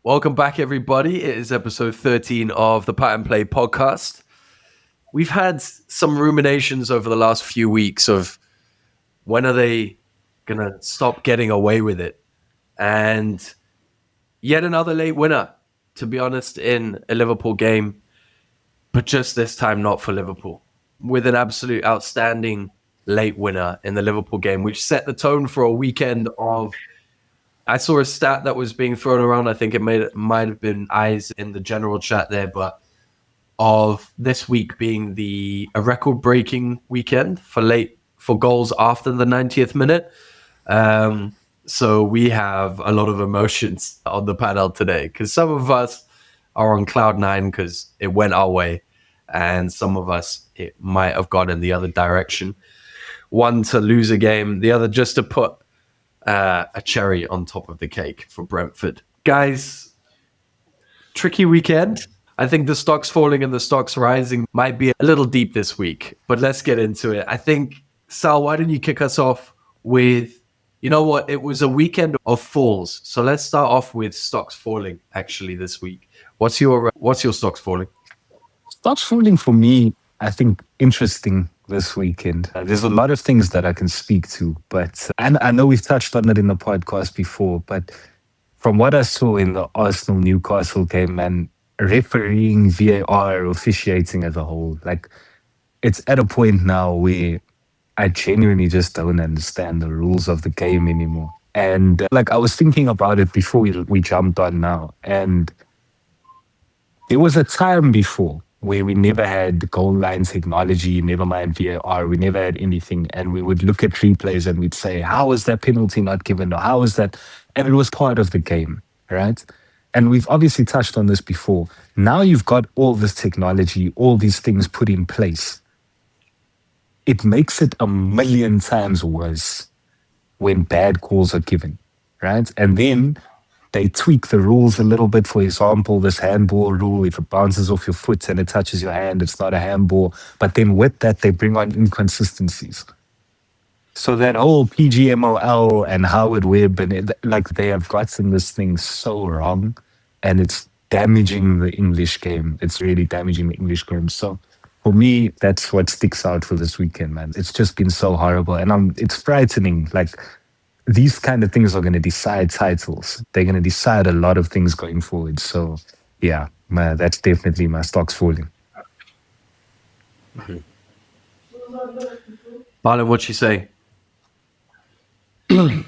Welcome back, everybody. It is episode 13 of the Pat and Play podcast. We've had some ruminations over the last few weeks of when are they going to stop getting away with it? And yet another late winner, to be honest, in a Liverpool game, but just this time not for Liverpool. With an absolute outstanding late winner in the Liverpool game, which set the tone for a weekend of... I saw a stat that was being thrown around. I think it might have been eyes in the general chat there, but of this week being a record-breaking weekend for goals after the 90th minute. So we have a lot of emotions on the panel today because some of us are on cloud nine because it went our way, and some of us it might have gone in the other direction. One to lose a game, the other just to put a cherry on top of the cake for Brentford. Guys, tricky weekend. I think the stocks falling and the stocks rising might be a little deep this week, but let's get into it. I think, Sal, why don't you kick us off with, you know what, it was a weekend of falls. So let's start off with stocks falling actually this week. What's your stocks falling? Stocks falling for me, I think, interesting this weekend. There's a lot of things that I can speak to, but and I know we've touched on it in the podcast before, but from what I saw in the Arsenal-Newcastle game and refereeing, VAR, officiating as a whole, like it's at a point now where I genuinely just don't understand the rules of the game anymore. And like I was thinking about it before we jumped on now, and there was a time before where we never had goal line technology, never mind VAR, we never had anything. And we would look at replays and we'd say, how is that penalty not given? Or how is that? And it was part of the game, right? And we've obviously touched on this before. Now you've got all this technology, all these things put in place. It makes it a million times worse when bad calls are given, right? And then they tweak the rules a little bit. For example, this handball rule, if it bounces off your foot and it touches your hand, it's not a handball. But then with that, they bring on inconsistencies. So that whole PGMOL and Howard Webb, and they have gotten this thing so wrong, and it's damaging the English game. It's really damaging the English game. So for me, that's what sticks out for this weekend, man. It's just been so horrible, and it's frightening. Like, these kind of things are going to decide titles. They're going to decide a lot of things going forward. So, yeah, that's definitely my stocks falling. Mm-hmm. Marlon, what'd you say? I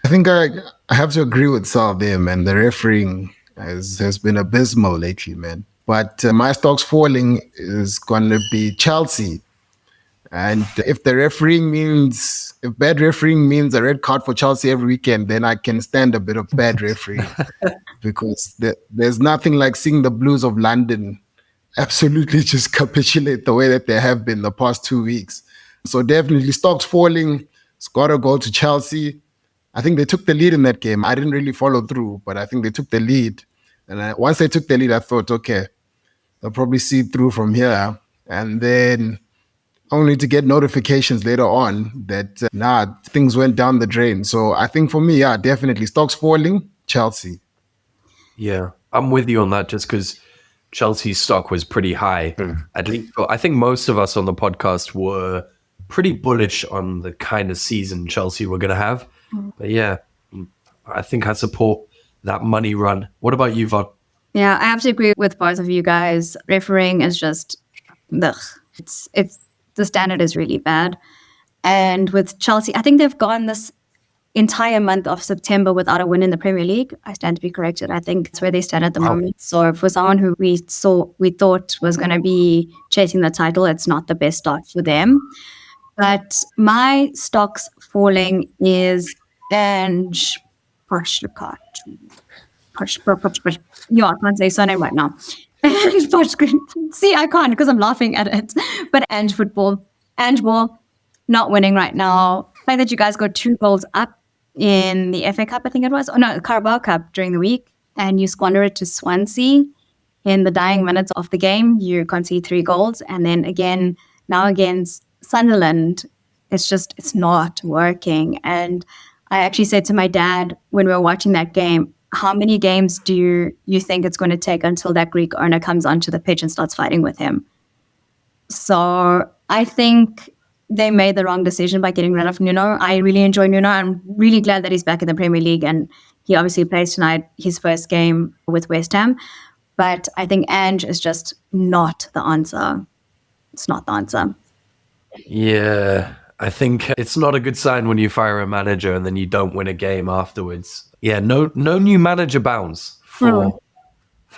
think I have to agree with Sal there, man. The refereeing has been abysmal lately, man. But my stocks falling is going to be Chelsea. And if bad refereeing means a red card for Chelsea every weekend, then I can stand a bit of bad refereeing because there's nothing like seeing the Blues of London absolutely just capitulate the way that they have been the past 2 weeks. So definitely stocks falling. It's got to go to Chelsea. I think they took the lead in that game. I didn't really follow through, but I think they took the lead. And once they took the lead, I thought, okay, they'll probably see through from here. And then only to get notifications later on that things went down the drain. So I think for me, definitely stocks falling, Chelsea. Yeah, I'm with you on that just because Chelsea's stock was pretty high. At least I think most of us on the podcast were pretty bullish on the kind of season Chelsea were going to have. But yeah, I think I support that money run. What about you, Vod? Yeah, I have to agree with both of you guys. Refereeing is just, it's the standard is really bad. And with Chelsea, I think they've gone this entire month of September without a win in the Premier League. I stand to be corrected. I think it's where they stand at the moment. So for someone who we thought was going to be chasing the title, it's not the best start for them. But my stocks falling is Ange Postecoglou. Yeah, I can't say his surname right now. See, I can't because I'm laughing at it. But Ange Ball, not winning right now. The fact that you guys got 2 goals up in the FA Cup, I think it was. Oh, no, Carabao Cup during the week. And you squander it to Swansea in the dying minutes of the game. You concede 3 goals. And then again, now against Sunderland, it's not working. And I actually said to my dad when we were watching that game, how many games do you think it's going to take until that Greek owner comes onto the pitch and starts fighting with him? So I think they made the wrong decision by getting rid of Nuno. I really enjoy Nuno. I'm really glad that he's back in the Premier League, and he obviously plays tonight his first game with West Ham. But I think Ange is just not the answer. It's not the answer. Yeah, I think it's not a good sign when you fire a manager and then you don't win a game afterwards. Yeah, no new manager bounce for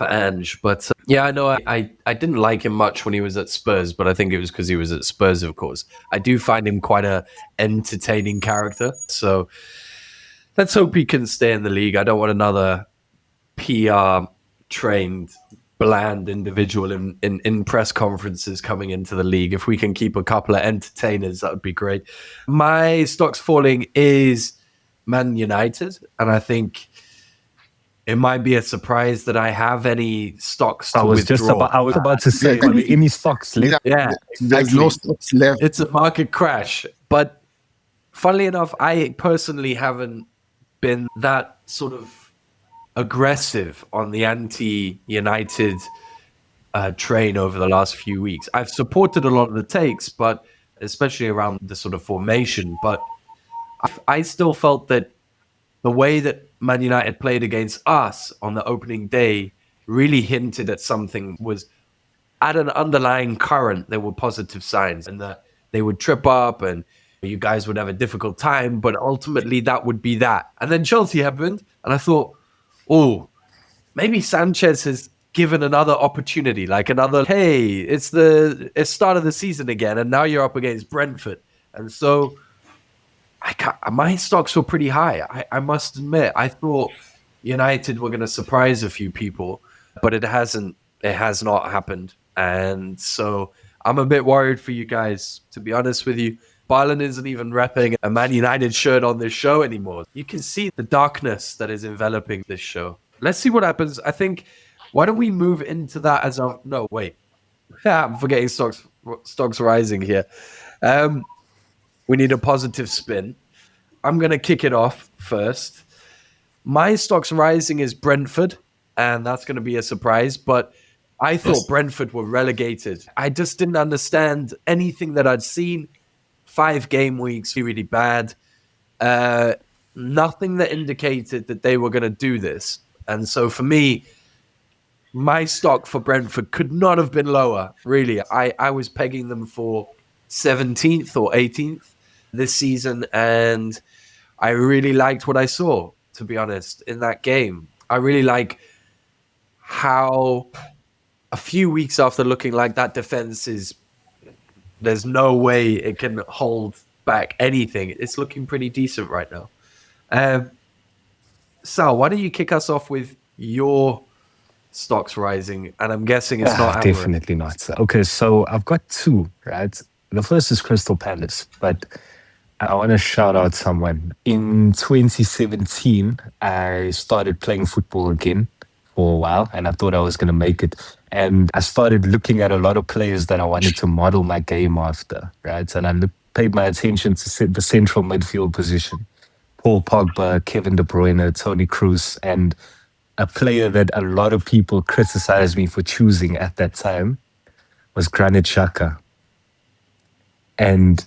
Ange. But yeah, I know I didn't like him much when he was at Spurs, but I think it was because he was at Spurs, of course. I do find him quite a entertaining character. So let's hope he can stay in the league. I don't want another PR trained bland individual in press conferences coming into the league. If we can keep a couple of entertainers, that would be great. My stocks falling is Man United, and I think it might be a surprise that I have any stocks to withdraw. I was about to say, are there any stocks left? Yeah, There's no stocks left. it's a market crash. But funnily enough, I personally haven't been that sort of aggressive on the anti-United train over the last few weeks. I've supported a lot of the takes, but especially around the sort of formation. But I still felt that the way that Man United played against us on the opening day really hinted at something. Was at an underlying current, there were positive signs, and that they would trip up and you guys would have a difficult time, but ultimately that would be that. And then Chelsea happened, and I thought, oh, maybe Sanchez has given another opportunity, like another, hey, it's start of the season again, and now you're up against Brentford. And so my stocks were pretty high. I must admit, I thought United were going to surprise a few people, but it has not happened. And so I'm a bit worried for you guys, to be honest with you. Barlin isn't even repping a Man United shirt on this show anymore. You can see the darkness that is enveloping this show. Let's see what happens. I think, why don't we move into that as a... No, wait. I'm forgetting stocks rising here. We need a positive spin. I'm going to kick it off first. My stocks rising is Brentford, and that's going to be a surprise, but I thought Brentford were relegated. I just didn't understand anything that I'd seen. 5 game weeks, really bad. Nothing that indicated that they were going to do this. And so for me, my stock for Brentford could not have been lower, really. I was pegging them for 17th or 18th this season, and I really liked what I saw, to be honest, in that game. I really like how a few weeks after looking like that defense is... There's no way it can hold back anything. It's looking pretty decent right now. Sal, why don't you kick us off with your stocks rising? And I'm guessing it's not Amorim. Definitely not. Sir. Okay, so I've got 2, right? The first is Crystal Palace, but I want to shout out someone. In 2017, I started playing football again for a while, and I thought I was going to make it. And I started looking at a lot of players that I wanted to model my game after, right? And I paid my attention to the central midfield position. Paul Pogba, Kevin De Bruyne, Toni Kroos, and a player that a lot of people criticized me for choosing at that time was Granit Xhaka. And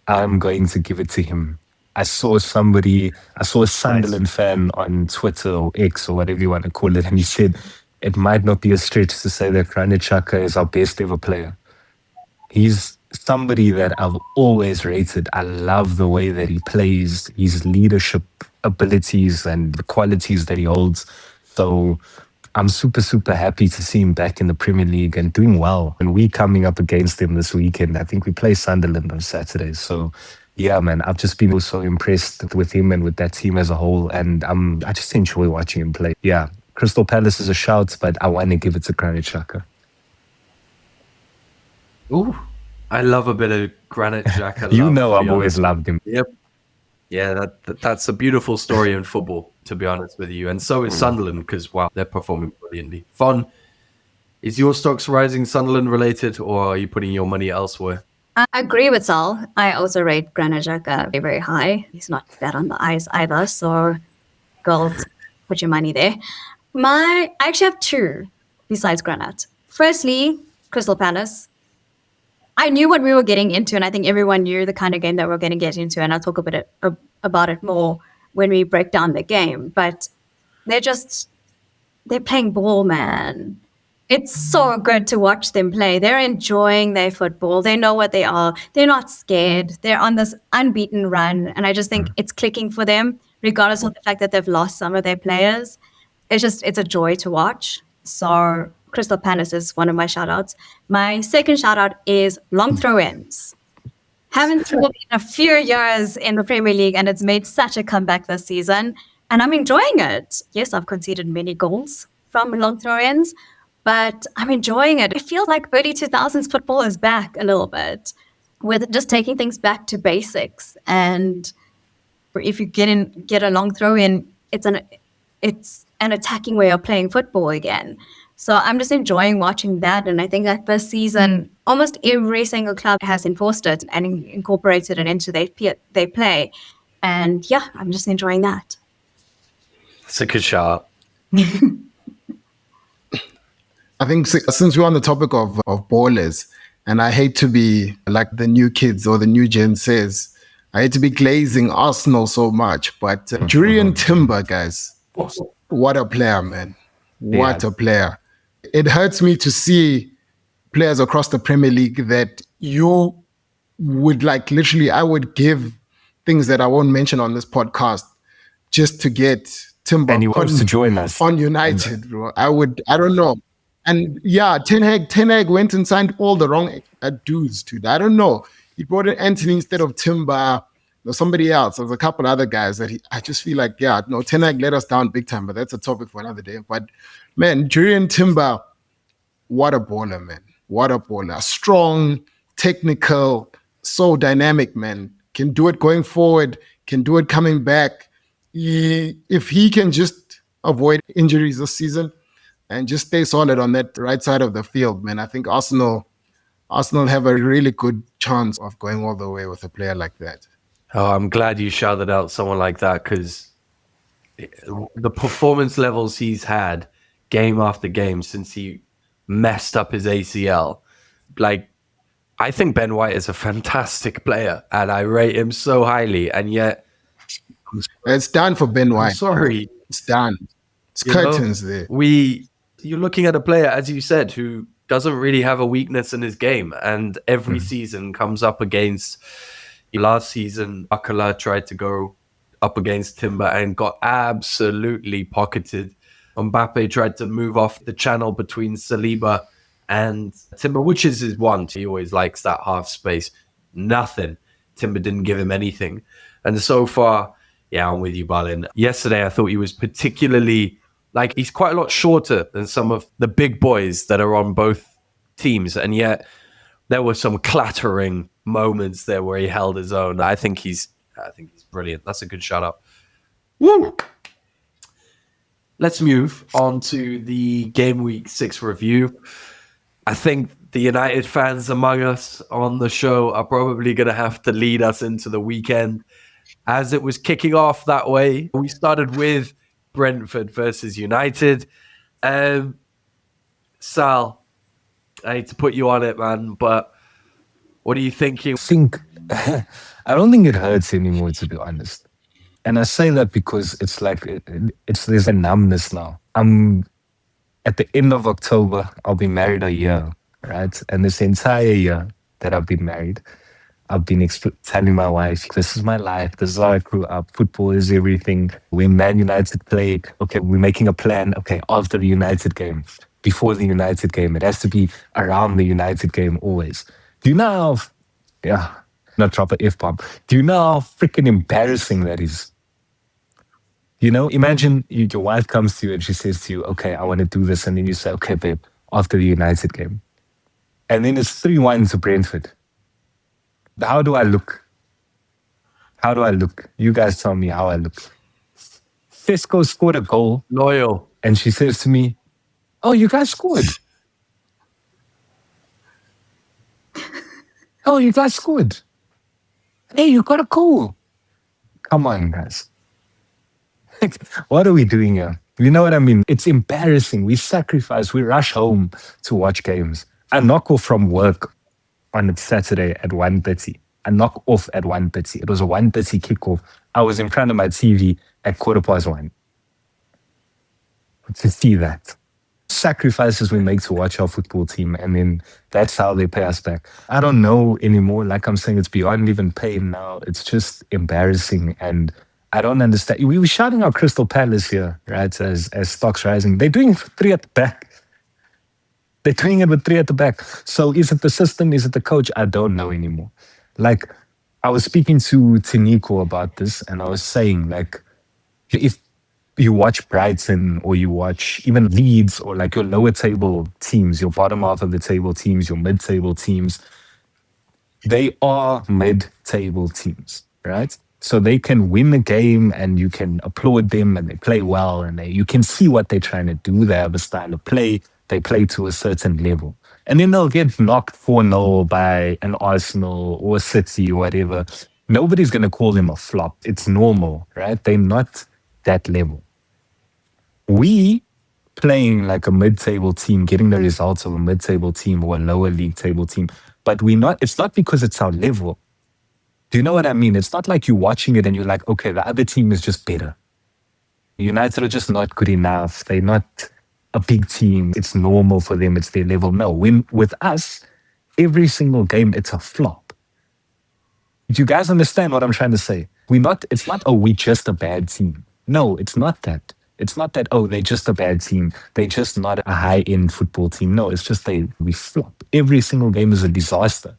I'm going to give it to him. I saw a Sunderland fan on Twitter or X or whatever you want to call it, and he said, it might not be a stretch to say that Granit Xhaka is our best ever player. He's somebody that I've always rated. I love the way that he plays, his leadership abilities and the qualities that he holds. So I'm super, super happy to see him back in the Premier League and doing well. And we're coming up against him this weekend. I think we play Sunderland on Saturday. So yeah, man, I've just been so impressed with him and with that team as a whole. And I just enjoy watching him play. Yeah, Crystal Palace is a shout, but I want to give it to Granit Xhaka. Ooh, I love a bit of Granit Xhaka. You know I've always loved him. Yep. Yeah, that's a beautiful story in football, to be honest with you. And so is Sunderland, because, wow, they're performing brilliantly. Fun. Is your stocks rising Sunderland related, or are you putting your money elsewhere? I agree with Sal. I also rate Granit Xhaka very, very high. He's not bad on the eyes either, so gold. put your money there. I actually have two besides Granite. Firstly, Crystal Palace. I knew what we were getting into, and I think everyone knew the kind of game that we're going to get into, and I'll talk about it more when we break down the game. But they're playing ball, man. It's so good to watch them play. They're enjoying their football. They know what they are. They're not scared. They're on this unbeaten run, and I just think it's clicking for them, regardless of the fact that they've lost some of their players. It's a joy to watch. So Crystal Palace is one of my shout outs. My second shout out is long throw-ins. Haven't scored in a few years in the Premier League, and it's made such a comeback this season, and I'm enjoying it. Yes, I've conceded many goals from long throw-ins, but I'm enjoying it. It feels like early 2000s football is back a little bit, with just taking things back to basics. And if you get a long throw-in, it's an attacking way of playing football again. So I'm just enjoying watching that. And I think that this season, almost every single club has enforced it and incorporated it into their play. And yeah, I'm just enjoying that. It's a good shout. I think since we're on the topic of ballers, and I hate to be like the new kids or the new gen says, I hate to be glazing Arsenal so much, but Jurrien Timber, guys, what a player, man. What a player. It hurts me to see players across the Premier League that you would like, literally, I would give things that I won't mention on this podcast just to get Timber And he wants to join us on United, bro. I don't know. And yeah, Ten Hag went and signed all the wrong dudes, dude. I don't know. He brought in Anthony instead of Timber. Or somebody else. There's a couple other guys that I just feel like, Ten Hag let us down big time, but that's a topic for another day. But man, Jurrien Timber, what a baller, man. What a baller. Strong, technical, so dynamic, man. Can do it going forward, can do it coming back. If he can just avoid injuries this season and just stay solid on that right side of the field, man, I think Arsenal have a really good chance of going all the way with a player like that. Oh, I'm glad you shouted out someone like that, because the performance levels he's had game after game since he messed up his ACL. Like, I think Ben White is a fantastic player and I rate him so highly, and yet it's done for Ben White. I'm sorry. It's done. It's curtains there. You're looking at a player, as you said, who doesn't really have a weakness in his game, and every season comes up against. Last season, Akala tried to go up against Timber and got absolutely pocketed. Mbappe tried to move off the channel between Saliba and Timber, which is his one. He always likes that half space. Nothing. Timber didn't give him anything. And so far, yeah, I'm with you, Balin. Yesterday, I thought he was particularly, like, he's quite a lot shorter than some of the big boys that are on both teams. And yet, there were some clattering moments there where he held his own. I think he's brilliant. That's a good shout out. Woo! Let's move on to the Game Week 6 review. I think the United fans among us on the show are probably going to have to lead us into the weekend, as it was kicking off that way. We started with Brentford versus United. Sal, I hate to put you on it, man, but what are you thinking? I don't think it hurts anymore, to be honest. And I say that because it's like there's a numbness now. I'm at the end of October, I'll be married a year, right? And this entire year that I've been married, I've been telling my wife, this is my life. This is how I grew up. Football is everything. When Man United play, okay, we're making a plan. Okay, after the United game, before the United game, it has to be around the United game always. Do you know how, not drop a F-bomb. Do you know how freaking embarrassing that is? You know, imagine your wife comes to you and she says to you, okay, I want to do this. And then you say, okay, babe, after the United game. And then it's 3-1 to Brentford. How do I look? How do I look? You guys tell me how I look. Fisco scored a goal. Loyal. And she says to me, oh, you guys scored. Oh, you guys scored. Hey, you got a goal. Come on, guys. What are we doing here? You know what I mean? It's embarrassing. We sacrifice, we rush home to watch games. I knock off from work on a Saturday at 1:30. I knock off at 1:30. It was a 1:30 kickoff. I was in front of my TV at 1:15 to see that. Sacrifices we make to watch our football team, and then that's how they pay us back. I don't know anymore. Like I'm saying, it's beyond even pain now. It's just embarrassing, and I don't understand. We were shouting out Crystal Palace here, right? As stocks rising, they're doing three at the back. They're doing it with three at the back. So is it the system? Is it the coach? I don't know anymore. Like I was speaking to Nico about this, and I was saying, like, if you watch Brighton or you watch even Leeds or like your lower table teams, your bottom half of the table teams, your mid table teams, they are mid table teams, right? So they can win the game and you can applaud them and they play well and you can see what they're trying to do. They have a style of play, they play to a certain level. And then they'll get knocked 4-0 by an Arsenal or a City or whatever. Nobody's going to call them a flop. It's normal, right? They're not that level. We playing like a mid-table team, getting the results of a mid-table team or a lower league table team, but it's not because it's our level. Do you know what I mean? It's not like you're watching it and you're like, okay, the other team is just better. United are just not good enough. They're not a big team. It's normal for them. It's their level. No, with us, every single game, it's a flop. Do you guys understand what I'm trying to say? It's not, oh, we're just a bad team. No, it's not that. It's not that, oh, they're just a bad team. They're just not a high-end football team. No, it's just we flop. Every single game is a disaster.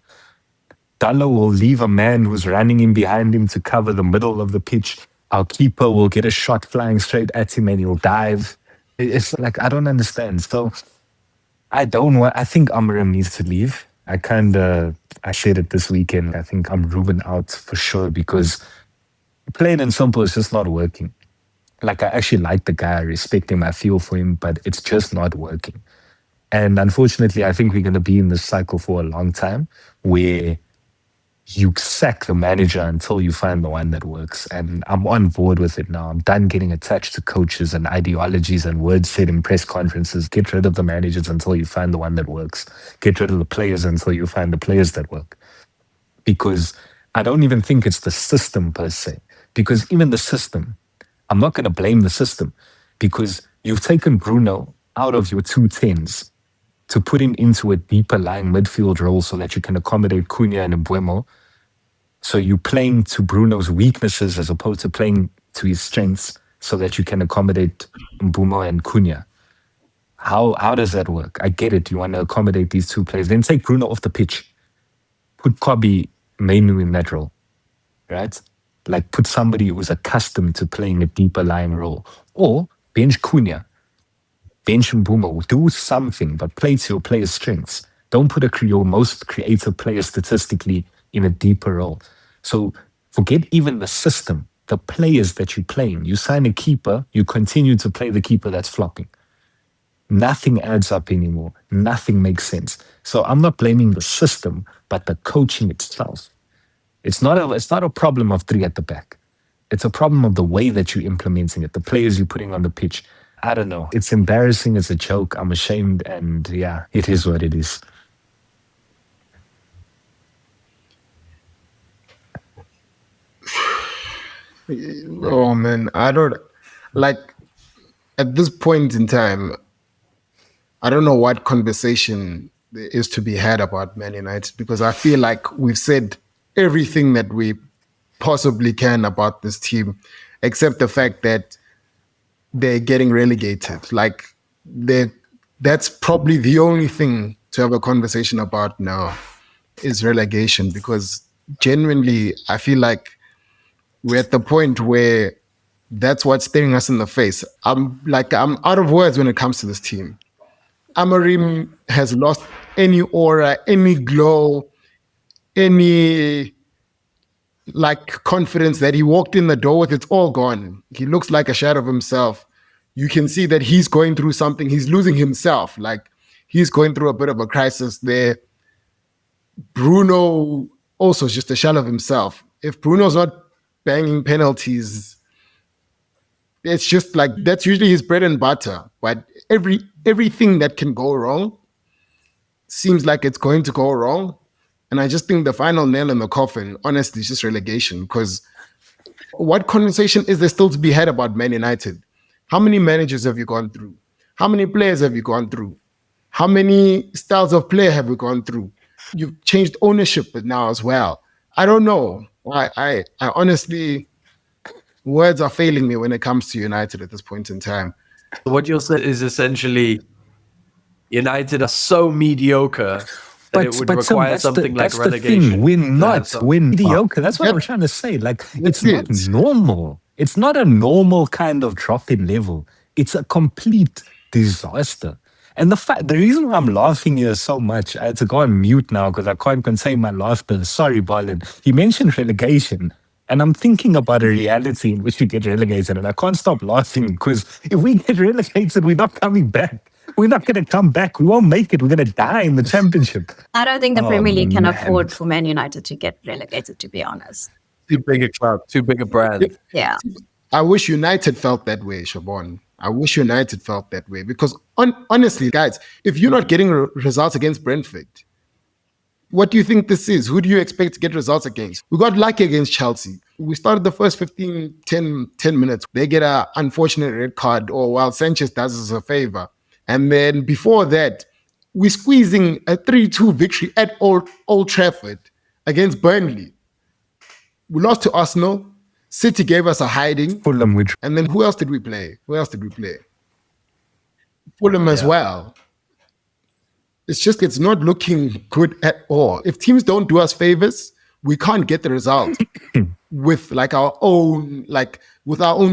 Dalo will leave a man who's running in behind him to cover the middle of the pitch. Our keeper will get a shot flying straight at him and he'll dive. It's like, I don't understand. So I think Amorim needs to leave. I said it this weekend. I think I'm ruling out for sure because plain and simple, it's just not working. Like, I actually like the guy, I respect him, I feel for him, but it's just not working. And unfortunately, I think we're going to be in this cycle for a long time where you sack the manager until you find the one that works. And I'm on board with it now. I'm done getting attached to coaches and ideologies and words said in press conferences. Get rid of the managers until you find the one that works. Get rid of the players until you find the players that work. Because I don't even think it's the system per se. Because even the system, I'm not going to blame the system because you've taken Bruno out of your 210s to put him into a deeper lying midfield role so that you can accommodate Cunha and Mbuemo. So you're playing to Bruno's weaknesses as opposed to playing to his strengths so that you can accommodate Mbuemo and Cunha. How does that work? I get it. You want to accommodate these two players. Then take Bruno off the pitch. Put Kobe mainly in that role, right? Like put somebody who's accustomed to playing a deeper lying role. Or bench Cunha, bench Mbuemo, do something, but play to your player's strengths. Don't put your most creative player statistically in a deeper role. So forget even the system, the players that you're playing. You sign a keeper, you continue to play the keeper that's flopping. Nothing adds up anymore. Nothing makes sense. So I'm not blaming the system, but the coaching itself. It's not a problem of three at the back. It's a problem of the way that you're implementing it, the players you're putting on the pitch. I don't know. It's embarrassing. It's a joke. I'm ashamed. And yeah, it is what it is. Oh, man. I don't, like, at this point in time, I don't know what conversation there is to be had about Man United because I feel like we've said everything that we possibly can about this team, except the fact that they're getting relegated. Like, that's probably the only thing to have a conversation about now is relegation because genuinely, I feel like we're at the point where that's what's staring us in the face. I'm out of words when it comes to this team. Amorim has lost any aura, any glow, any like confidence that he walked in the door with. It's all gone. He looks like a shadow of himself. You can see that he's going through something. He's losing himself. Like he's going through a bit of a crisis there. Bruno also is just a shell of himself. If Bruno's not banging penalties, It's just like that's usually his bread and butter. But everything that can go wrong seems like it's going to go wrong. And I just think the final nail in the coffin, honestly, is just relegation. Because what conversation is there still to be had about Man United? How many managers have you gone through? How many players have you gone through? How many styles of play have we gone through? You've changed ownership now as well. I don't know. I honestly, words are failing me when it comes to United at this point in time. What you're saying is essentially United are so mediocre that it would require something like relegation. We're mediocre. That's what I'm trying to say. Like, it's not normal. It's not a normal kind of drop in level. It's a complete disaster. And the reason why I'm laughing here so much, I had to go on mute now because I can't contain my laughter. Sorry, Barlin. He mentioned relegation. And I'm thinking about a reality in which we get relegated. And I can't stop laughing because if we get relegated, we're not coming back. We're not going to come back. We won't make it. We're going to die in the championship. I don't think the Premier League can afford for Man United to get relegated, to be honest. Too big a club, too big a brand. Yeah. I wish United felt that way, Siobhan. I wish United felt that way. Because honestly, guys, if you're not getting results against Brentford, what do you think this is? Who do you expect to get results against? We got lucky against Chelsea. We started the first 10 minutes. They get an unfortunate red card, or while Sanchez does us a favor. And then before that, we're squeezing a 3-2 victory at Old Trafford against Burnley. We lost to Arsenal. City gave us a hiding. Fulham, and then who else did we play? Fulham as well. It's not looking good at all. If teams don't do us favors, we can't get the result with our own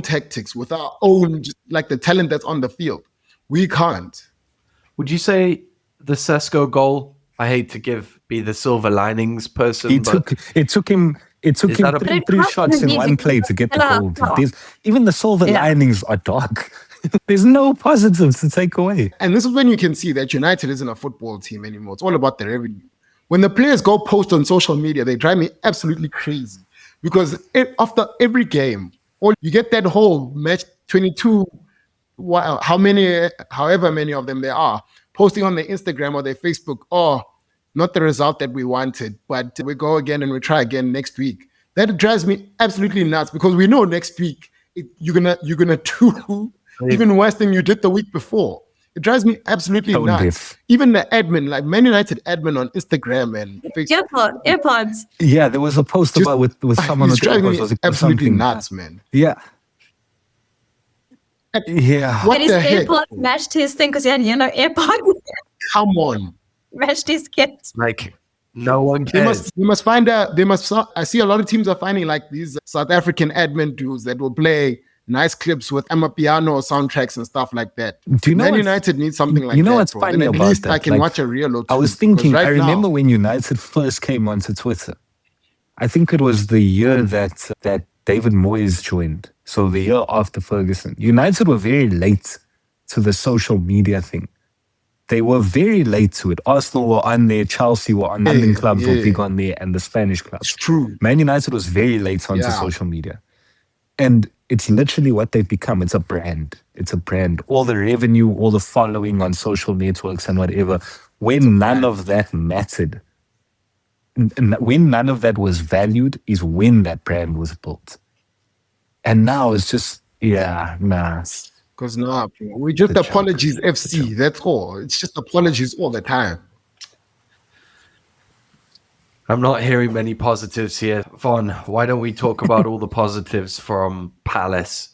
tactics, with our own the talent that's on the field. We can't. Would you say the Sesko goal? I hate to be the silver linings person. It took him three shots in one play to get the goal. Even the silver linings are dark. There's no positives to take away. And this is when you can see that United isn't a football team anymore. It's all about the revenue. When the players go post on social media, they drive me absolutely crazy. Because after every game, you get that whole match 22, however many of them there are, posting on their Instagram or their Facebook, not the result that we wanted, but we go again and we try again next week. That drives me absolutely nuts because we know next week you're gonna do even worse than you did the week before. It drives me absolutely nuts. Even the admin, like Man United admin on Instagram and Facebook. AirPods. Yeah, there was a post about with someone. It's driving me absolutely nuts, man. Yeah. Yeah. What and the his heck? AirPods matched his thing because he had yellow AirPods. Come on. Matched his kit. No one cares. They must find I see a lot of teams are finding these South African admin dudes that will play nice clips with Amapiano soundtracks and stuff like that. Do you know Man United needs something like that. You know what's funny at about least that? I can watch a reel or two. I was thinking, I remember when United first came onto Twitter. I think it was the year that David Moyes joined. So the year after Ferguson. United were very late to the social media thing. They were very late to it. Arsenal were on there, Chelsea were on there, London clubs were big on there, and the Spanish clubs. It's true. Man United was very late onto social media. And it's literally what they've become. It's a brand. It's a brand. All the revenue, all the following on social networks and whatever. When none of that mattered, when none of that was valued, is when that brand was built. And now it's just, Because now we just apologies FC. That's all. It's just apologies all the time. I'm not hearing many positives here. Vaughn, why don't we talk about all the positives from Palace,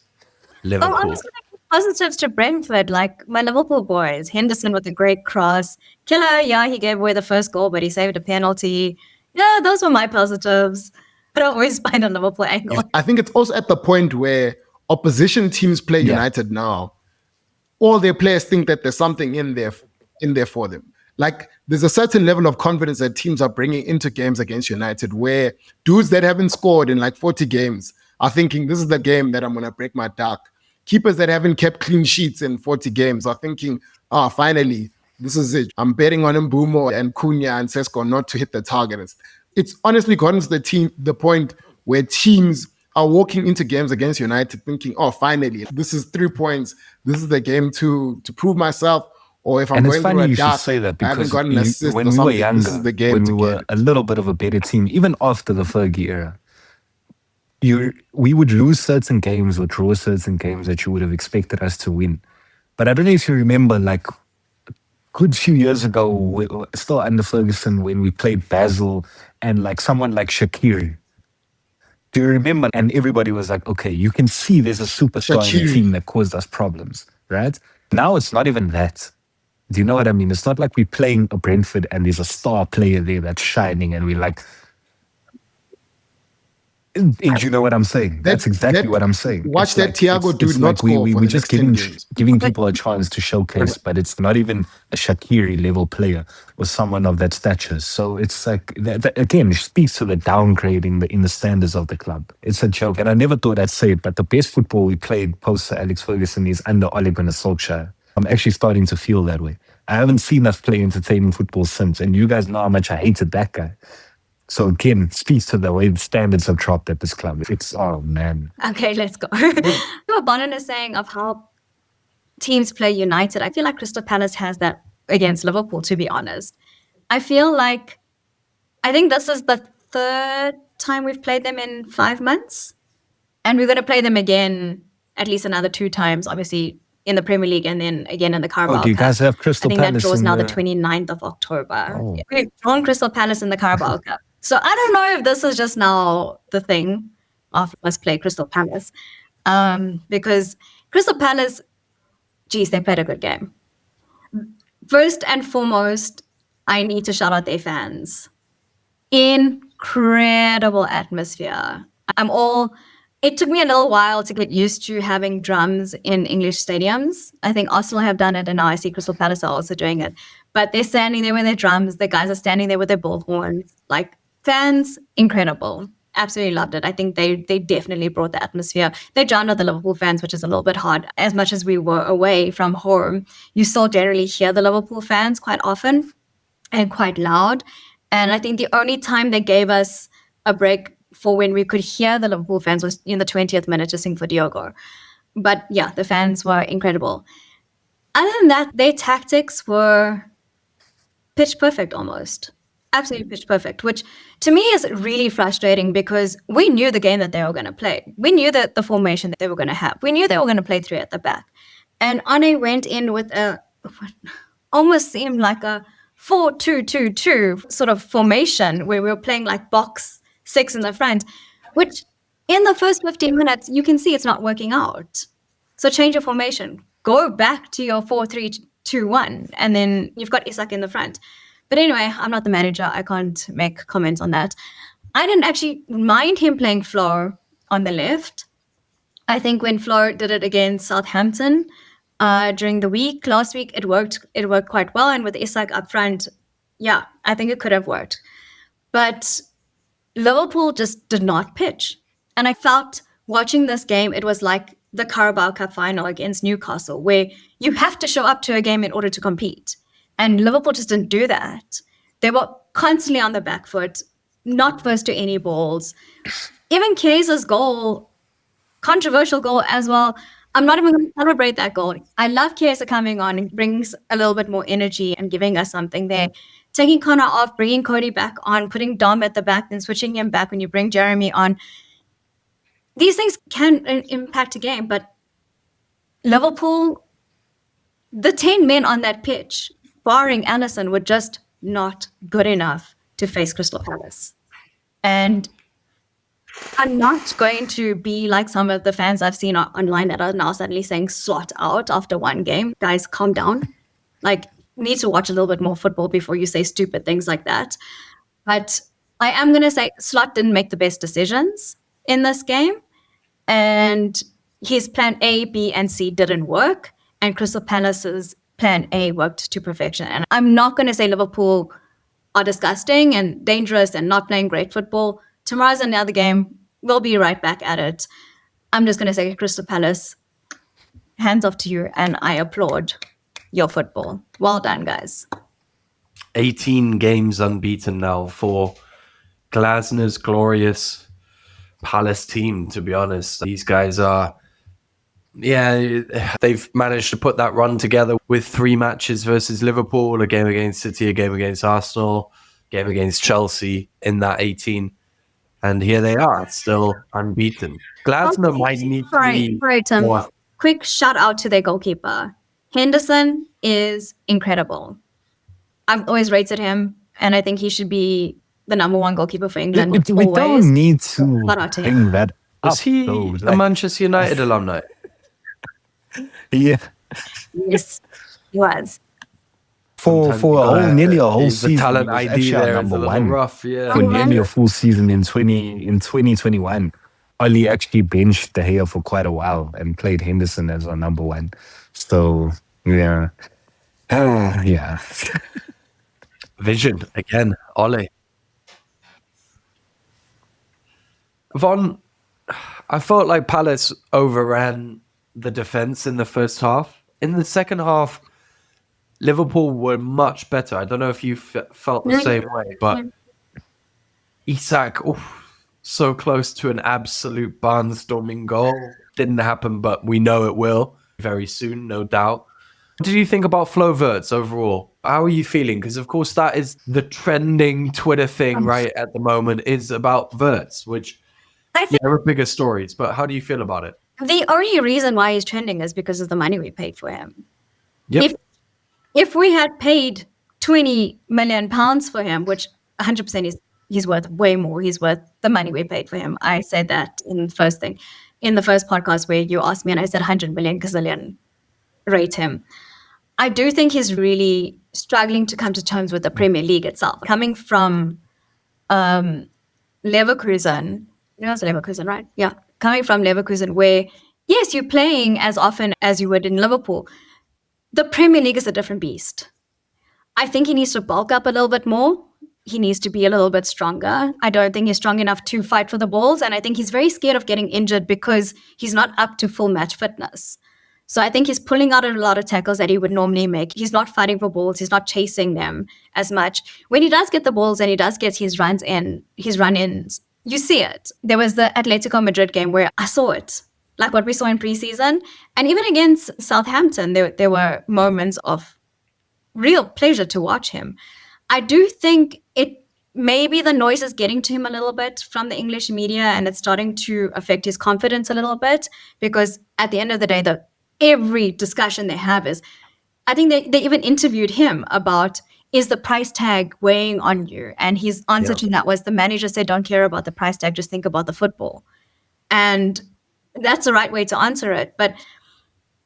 Liverpool? Honestly, positives to Brentford, like my Liverpool boys. Henderson with a great cross. Killer, he gave away the first goal, but he saved a penalty. Yeah, those were my positives. I don't always find a Liverpool angle. I think it's also at the point where opposition teams play United now. All their players think that there's something in there for them. There's a certain level of confidence that teams are bringing into games against United where dudes that haven't scored in 40 games are thinking, this is the game that I'm going to break my duck. Keepers that haven't kept clean sheets in 40 games are thinking, finally, this is it. I'm betting on Mbumo and Cunha and Sesko not to hit the target. It's honestly gotten to the point where teams are walking into games against United thinking, oh, finally, this is 3 points. This is the game to prove myself. Or if I'm And it's going through funny a you should dark, say that I haven't because got an assist when or we were something. This is younger, the game when to we get were it. a little bit of a better team, even after the Fergie era, we would lose certain games or draw certain games that you would have expected us to win. But I don't know if you remember, like good few years ago, still under Ferguson, when we played Basel and like someone like Shaqiri. Do you remember? And everybody was like, okay, you can see there's a superstar in the Shaqiri. team that caused us problems, right? Now it's not even that. Do you know what I mean? It's not like we're playing a Brentford and there's a star player there that's shining and we're like, and you know what I'm saying? That's exactly what I'm saying. Watch It's that like, Thiago it's dude not like score for we're the just next 10 giving games. giving people a chance to showcase, but it's not even a Shaqiri level player or someone of that stature. So it's like that again, it speaks to the downgrade in the standards of the club. It's a joke, and I never thought I'd say it, but the best football we played post Sir Alex Ferguson is under Ole Gunnar Solskjaer. I'm actually starting to feel that way. I haven't seen us play entertaining football since, and you guys know how much I hated that guy. So again, speaks to the way the standards have dropped at this club. It's, oh man. Okay, let's go. What Bonan is saying of how teams play united, I feel like Crystal Palace has that against Liverpool, to be honest. I think this is the third time we've played them in 5 months. And we're going to play them again at least another 2 times, obviously in the Premier League and then again in the Carabao Oh, do you guys Cup. have Crystal I think Palace that draws in now the the- 29th of October. Oh. We've drawn Crystal Palace in the Carabao Cup. So I don't know if this is just now the thing of let's play Crystal Palace. Because Crystal Palace, geez, they played a good game. First and foremost, I need to shout out their fans. Incredible atmosphere. It took me a little while to get used to having drums in English stadiums. I think Arsenal have done it, and now I see Crystal Palace are also doing it. But they're standing there with their drums. The guys are standing there with their bullhorns. Like, fans, incredible. Absolutely loved it. I think they definitely brought the atmosphere. They drowned out the Liverpool fans, which is a little bit hard. As much as we were away from home, you still generally hear the Liverpool fans quite often and quite loud. And I think the only time they gave us a break for when we could hear the Liverpool fans was in the 20th minute to sing for Diogo. But yeah, the fans were incredible. Other than that, their tactics were pitch perfect almost. Absolutely pitch perfect, which to me is really frustrating because we knew the game that they were going to play. We knew that the formation that they were going to have. We knew they were going to play 3 at the back. And Ane went in with almost seemed like a 4-2-2-2 sort of formation where we were playing like box 6 in the front, which in the first 15 minutes, you can see it's not working out. So change your formation. Go back to your 4-3-2-1, and then you've got Isak in the front. But anyway, I'm not the manager. I can't make comments on that. I didn't actually mind him playing Flo on the left. I think when Flo did it against Southampton during the week, last week, it worked quite well. And with Isak up front, yeah, I think it could have worked. But Liverpool just did not pitch. And I felt watching this game, it was like the Carabao Cup final against Newcastle, where you have to show up to a game in order to compete. And Liverpool just didn't do that. They were constantly on the back foot, not first to any balls. Even Kaiser's goal, controversial goal as well. I'm not even going to celebrate that goal. I love Kaiser coming on and brings a little bit more energy and giving us something there. Taking Connor off, bringing Cody back on, putting Dom at the back, then switching him back when you bring Jeremy on. These things can impact a game, but Liverpool, the 10 men on that pitch, barring Allison, were just not good enough to face Crystal Palace. And I'm not going to be like some of the fans I've seen online that are now suddenly saying slot out after one game. Guys, calm down. Like, need to watch a little bit more football before you say stupid things like that. But I am going to say Slot didn't make the best decisions in this game. And his plan A, B, and C didn't work. And Crystal Palace's plan A worked to perfection. And I'm not going to say Liverpool are disgusting and dangerous and not playing great football. Tomorrow's another game. We'll be right back at it. I'm just going to say Crystal Palace, hands off to you, and I applaud your football. Well done, guys. 18 games unbeaten now for Glasner's glorious Palace team, to be honest. These guys are, they've managed to put that run together with 3 matches versus Liverpool, a game against City, a game against Arsenal, a game against Chelsea in that 18. And here they are, still unbeaten. Glasner might need to be... Sorry, Tim. Quick shout out to their goalkeeper. Henderson is incredible. I've always rated him, and I think he should be the number 1 goalkeeper for England. We don't need to bring that up. Was he a Manchester United alumni? Yeah. Yes, he was. For nearly a whole season. The talent ID there is a little rough, yeah. For nearly a full season in 2021. Oli actually benched De Gea for quite a while and played Henderson as our number 1. So, yeah. Yeah. Vision, again, Ole. Von, I felt like Palace overran the defence in the first half. In the second half, Liverpool were much better. I don't know if you felt the same way, but Isak, so close to an absolute barnstorming goal. Didn't happen, but we know it will very soon, no doubt. What did you think about Flo Wirtz overall? How are you feeling? Because, of course, that is the trending Twitter thing right at the moment is about Wirtz, which there are bigger stories. But how do you feel about it? The only reason why he's trending is because of the money we paid for him. Yep. If we had paid £20 million for him, which 100% is he's worth way more. He's worth the money we paid for him. I said that in the first podcast where you asked me, and I said 100 million gazillion rate him. I do think he's really struggling to come to terms with the Premier League itself. Coming from Leverkusen, it's Leverkusen, right? Yeah. Coming from Leverkusen where, yes, you're playing as often as you would in Liverpool. The Premier League is a different beast. I think he needs to bulk up a little bit more. He needs to be a little bit stronger. I don't think he's strong enough to fight for the balls. And I think he's very scared of getting injured because he's not up to full match fitness. So I think he's pulling out a lot of tackles that he would normally make. He's not fighting for balls. He's not chasing them as much. When he does get the balls and he does get his run-ins, you see it. There was the Atletico Madrid game where I saw it, like what we saw in preseason. And even against Southampton, there were moments of real pleasure to watch him. I do think maybe the noise is getting to him a little bit from the English media, and it's starting to affect his confidence a little bit, because at the end of the day, every discussion they have is, I think they even interviewed him about, is the price tag weighing on you? And his answer to that was, the manager said, don't care about the price tag, just think about the football. And that's the right way to answer it. But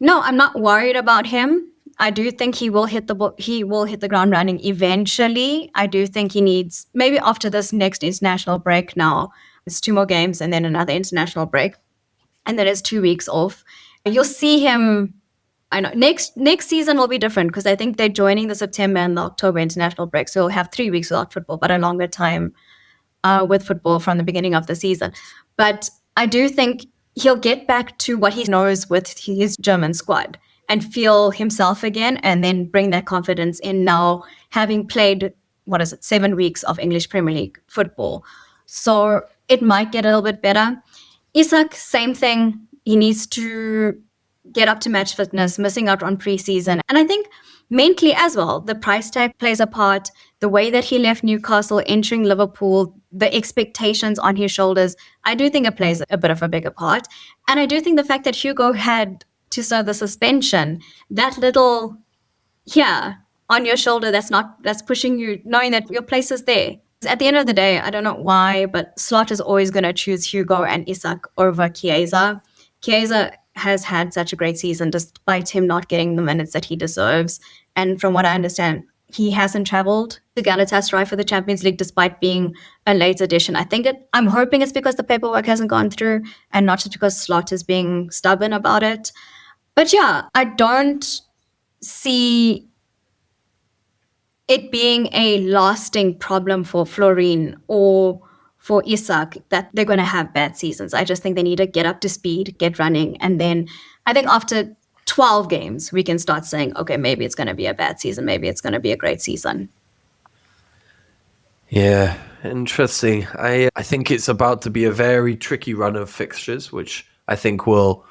no, I'm not worried about him. I do think he will hit the ground running eventually. I do think he needs, maybe after this next international break now, it's 2 more games and then another international break, and then it's 2 weeks off. You'll see him, I know, next season will be different because I think they're joining the September and the October international break. So he'll have 3 weeks without football, but a longer time with football from the beginning of the season. But I do think he'll get back to what he knows with his German squad and feel himself again, and then bring that confidence in now, having played, 7 weeks of English Premier League football. So it might get a little bit better. Isak, same thing. He needs to get up to match fitness, missing out on preseason. And I think mentally as well, the price tag plays a part. The way that he left Newcastle, entering Liverpool, the expectations on his shoulders, I do think it plays a bit of a bigger part. And I do think the fact that Hugo had to serve the suspension, that little on your shoulder that's pushing you, knowing that your place is there. At the end of the day, I don't know why, but Slot is always going to choose Hugo and Isak over Chiesa. Chiesa has had such a great season despite him not getting the minutes that he deserves. And from what I understand, he hasn't traveled to Galatasaray for the Champions League despite being a late addition. I'm hoping it's because the paperwork hasn't gone through and not just because Slot is being stubborn about it. But yeah, I don't see it being a lasting problem for Florin or for Isak that they're going to have bad seasons. I just think they need to get up to speed, get running. And then I think after 12 games, we can start saying, okay, maybe it's going to be a bad season. Maybe it's going to be a great season. Yeah, interesting. I think it's about to be a very tricky run of fixtures, which I think will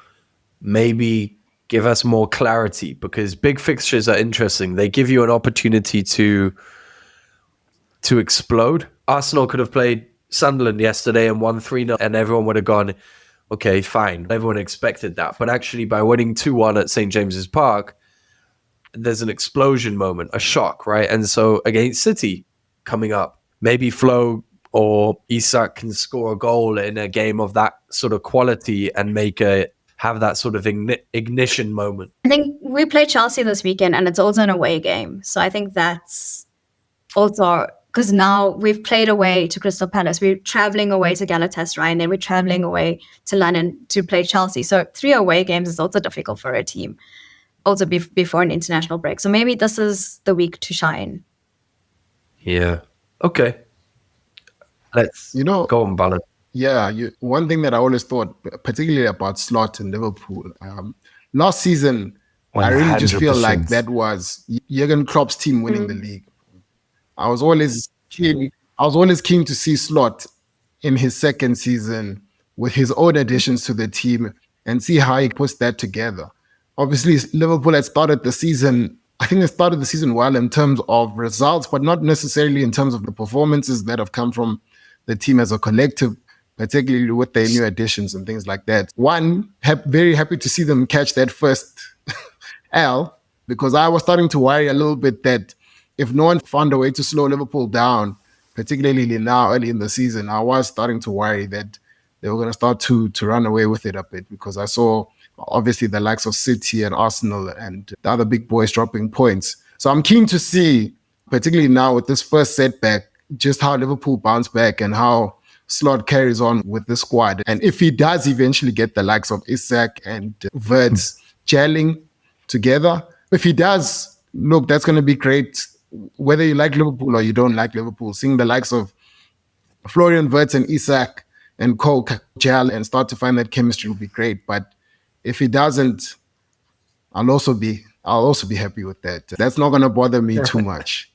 maybe give us more clarity, because big fixtures are interesting. They give you an opportunity to explode. Arsenal could have played Sunderland yesterday and won 3-0, and everyone would have gone, okay, fine. Everyone expected that. But actually, by winning 2-1 at St. James's Park, there's an explosion moment, a shock, right? And so against City coming up, maybe Flo or Isak can score a goal in a game of that sort of quality and have that sort of ignition moment. I think we play Chelsea this weekend, and it's also an away game. So I think that's also because now we've played away to Crystal Palace. We're traveling away to Galatasaray, and then we're traveling away to London to play Chelsea. So 3 away games is also difficult for a team, also before an international break. So maybe this is the week to shine. Yeah. Okay. Let's go on, Balance. Yeah, one thing that I always thought, particularly about Slot in Liverpool, last season, 100%. I really just feel like that was Jurgen Klopp's team winning the league. I was always keen to see Slot in his second season with his own additions to the team and see how he puts that together. Obviously, Liverpool had started the season, I think they started the season well in terms of results, but not necessarily in terms of the performances that have come from the team as a collective, particularly with their new additions and things like that. Very happy to see them catch that first L, because I was starting to worry a little bit that if no one found a way to slow Liverpool down, particularly now early in the season, I was starting to worry that they were going to start to run away with it a bit, because I saw obviously the likes of City and Arsenal and the other big boys dropping points. So I'm keen to see, particularly now with this first setback, just how Liverpool bounce back and how Slot carries on with the squad. And if he does eventually get the likes of Isak and Wirtz gelling together, if he does, look, that's going to be great. Whether you like Liverpool or you don't like Liverpool, seeing the likes of Florian Wirtz and Isak and Cole gel and start to find that chemistry will be great. But if he doesn't, I'll also be happy with that. That's not going to bother me too much.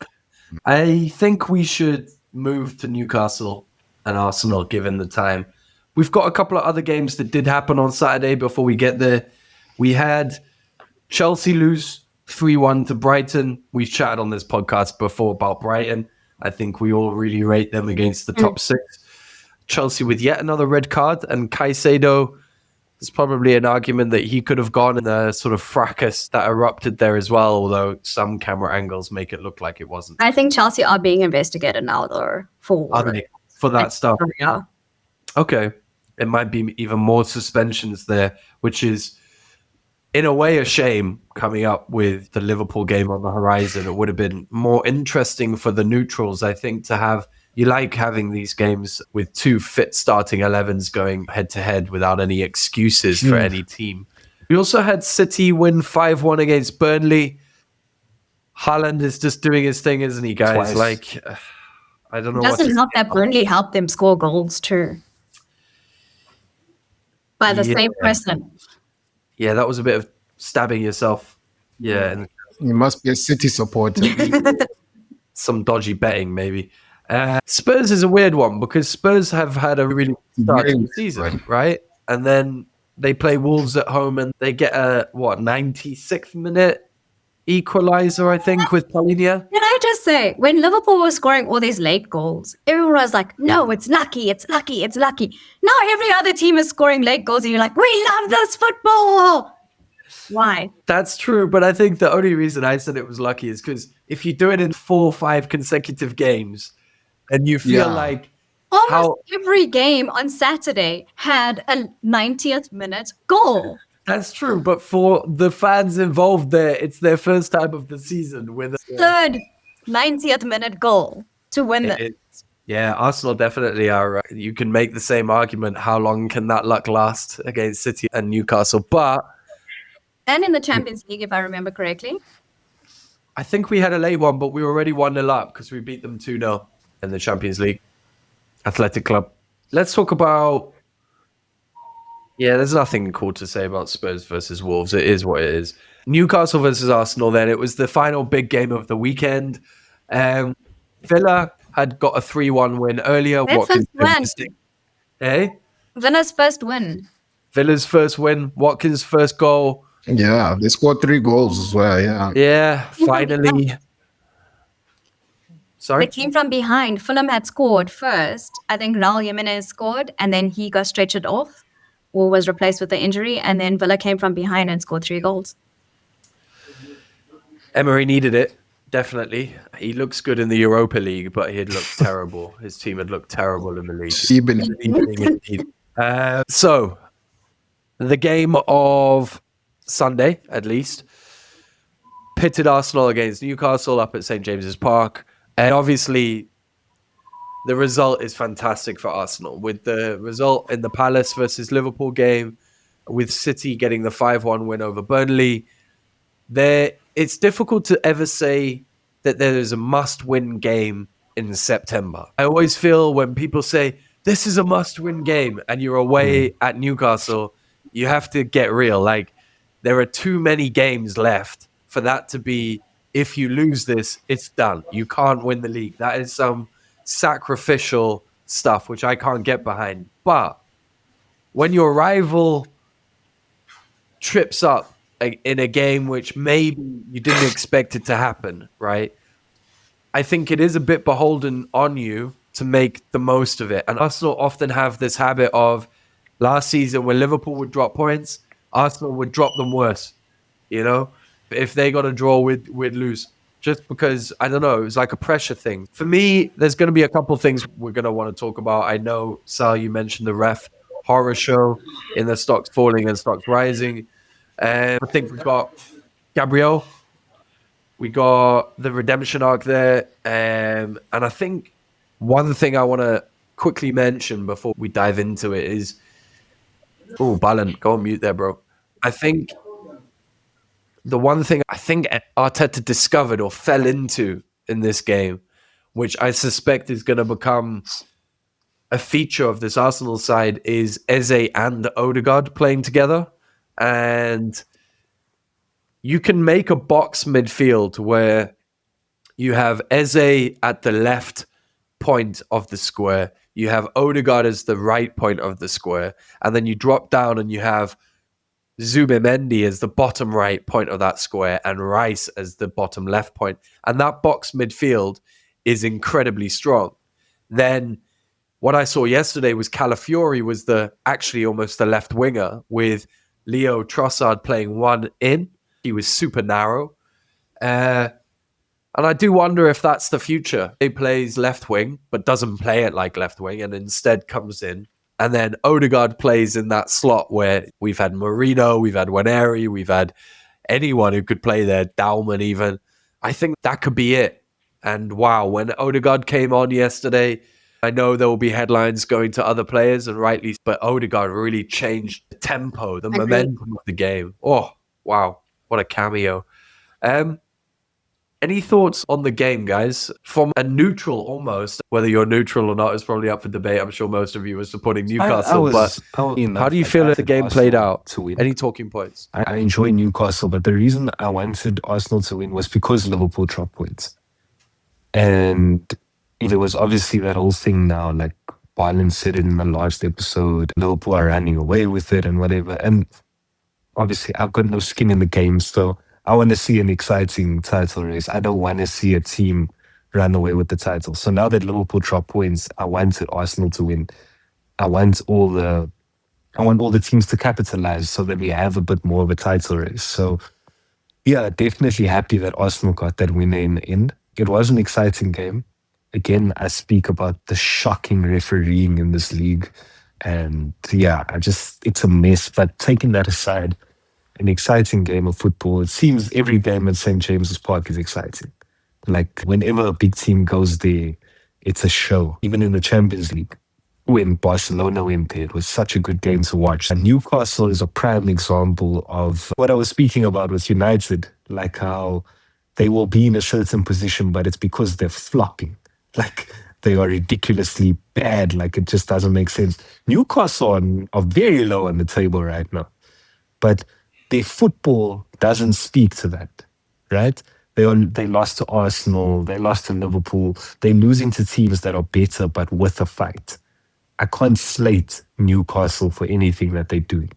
I think we should move to Newcastle and Arsenal, given the time. We've got a couple of other games that did happen on Saturday before we get there. We had Chelsea lose 3-1 to Brighton. We've chatted on this podcast before about Brighton. I think we all really rate them against the top 6. Chelsea with yet another red card, and Caicedo, there's probably an argument that he could have gone in the sort of fracas that erupted there as well, although some camera angles make it look like it wasn't. I think Chelsea are being investigated now, though, for that stuff. Yeah. Okay. It might be even more suspensions there, which is in a way a shame coming up with the Liverpool game on the horizon. It would have been more interesting for the neutrals, I think, to have. You like having these games with 2 fit starting 11s going head-to-head without any excuses for any team. We also had City win 5-1 against Burnley. Haaland is just doing his thing, isn't he, guys? Twice. I don't know. It doesn't help that Burnley helped them score goals too. By the same person. Yeah, that was a bit of stabbing yourself. Yeah. And you must be a City supporter. Some dodgy betting, maybe. Spurs is a weird one, because Spurs have had a really start to the season, right? And then they play Wolves at home and they get a 96th minute equalizer, I think, with Palhinha. Can I just say, when Liverpool was scoring all these late goals, everyone was like, no, it's lucky, it's lucky, it's lucky. Now every other team is scoring late goals and you're like, we love this football. Why? That's true, but I think the only reason I said it was lucky is because if you do it in 4 or 5 consecutive games and you feel like almost every game on Saturday had a 90th minute goal. That's true, but for the fans involved there, it's their first time of the season with a third 90th minute goal to win it. Yeah, Arsenal definitely are. You can make the same argument. How long can that luck last against City and Newcastle? And in the Champions League, if I remember correctly. I think we had a late one, but we were already 1-0 up because we beat them 2-0 in the Champions League. Athletic Club. Let's talk about... Yeah, there's nothing cool to say about Spurs versus Wolves. It is what it is. Newcastle versus Arsenal then. It was the final big game of the weekend. Villa had got a 3-1 win earlier. Their Watkins first win. Hey? Villa's first win. Villa's first win. Watkins' first goal. Yeah, they scored 3 goals as well. Yeah. Yeah, finally. Sorry? They came from behind. Fulham had scored first. I think Raul Jimenez scored, and then he got stretchered off or was replaced with the injury. And then Villa came from behind and scored 3 goals. Emery needed it, definitely. He looks good in the Europa League, but he had looked terrible. His team had looked terrible in the league. So, the game of Sunday, at least, pitted Arsenal against Newcastle up at St. James's Park. And obviously, the result is fantastic for Arsenal. With the result in the Palace versus Liverpool game, with City getting the 5-1 win over Burnley, it's difficult to ever say that there is a must-win game in September. I always feel when people say, this is a must-win game, and you're away at Newcastle, you have to get real. Like, there are too many games left for that to be, if you lose this, it's done. You can't win the league. That is some sacrificial stuff, which I can't get behind. But when your rival trips up in a game which maybe you didn't expect it to happen, right? I think it is a bit beholden on you to make the most of it. And Arsenal often have this habit of, last season when Liverpool would drop points, Arsenal would drop them worse. You know, if they got a draw, we'd lose. Just because, I don't know, it was like a pressure thing. For me, there's going to be a couple things we're going to want to talk about. I know, Sal, you mentioned the ref horror show in the stocks falling and stocks rising. I think we've got Gabriel. We got the redemption arc there. And I think one thing I want to quickly mention before we dive into it is... Oh, Balin, go on mute there, bro. I think the one thing I think Arteta discovered or fell into in this game, which I suspect is going to become a feature of this Arsenal side, is Eze and Odegaard playing together. And you can make a box midfield where you have Eze at the left point of the square, you have Odegaard as the right point of the square, and then you drop down and you have Zubimendi as the bottom right point of that square and Rice as the bottom left point. And that box midfield is incredibly strong. Then what I saw yesterday was Calafiori was actually almost the left winger, with Leo Trossard playing one in. He was super narrow. And I do wonder if that's the future. He plays left wing, but doesn't play it like left wing, and instead comes in. And then Odegaard plays in that slot where we've had Marino, we've had Waneri, we've had anyone who could play there, Dauman even. I think that could be it. And wow, when Odegaard came on yesterday, I know there will be headlines going to other players, and rightly, but Odegaard really changed the tempo, the momentum of the game. Oh, wow. What a cameo. Any thoughts on the game, guys? From a neutral almost, whether you're neutral or not is probably up for debate. I'm sure most of you are supporting Newcastle. But how do you feel if the game played out? To win. Any talking points? I enjoy Newcastle, but the reason I wanted Arsenal to win was because Liverpool dropped points. And there was obviously that whole thing now, like Byron said it in the last episode, Liverpool are running away with it and whatever. And obviously, I've got no skin in the game, so I want to see an exciting title race. I don't want to see a team run away with the title. So now that Liverpool drop points, I wanted Arsenal to win. I want all the teams to capitalize so that we have a bit more of a title race. So yeah, definitely happy that Arsenal got that win in the end. It was an exciting game. Again, I speak about the shocking refereeing in this league. And yeah, it's a mess. But taking that aside, an exciting game of football. It seems every game at St. James's Park is exciting. Like, whenever a big team goes there, it's a show. Even in the Champions League, when Barcelona went there, it was such a good game to watch. And Newcastle is a prime example of what I was speaking about with United, like how they will be in a certain position, but it's because they're flopping. Like, they are ridiculously bad. Like, it just doesn't make sense. Newcastle are very low on the table right now. But their football doesn't speak to that, right? They lost to Arsenal. They lost to Liverpool. They're losing to teams that are better, but with a fight. I can't slate Newcastle for anything that they're doing.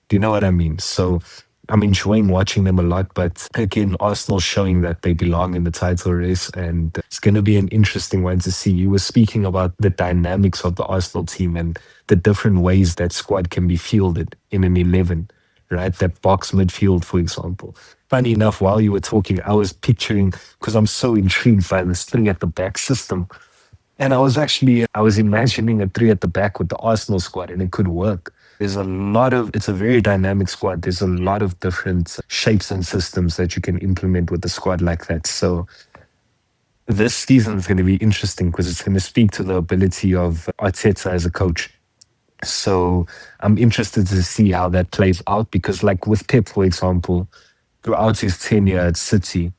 Do you know what I mean? So I'm enjoying watching them a lot, but again, Arsenal showing that they belong in the title race, and it's going to be an interesting one to see. You were speaking about the dynamics of the Arsenal team and the different ways that squad can be fielded in an 11, right? That box midfield, for example. Funny enough, while you were talking, I was picturing, because I'm so intrigued by this three at the back system. And I was imagining a three at the back with the Arsenal squad, and it could work. It's a very dynamic squad. There's a lot of different shapes and systems that you can implement with a squad like that. So this season is going to be interesting because it's going to speak to the ability of Arteta as a coach. So I'm interested to see how that plays out because, like with Pep, for example, throughout his tenure at City,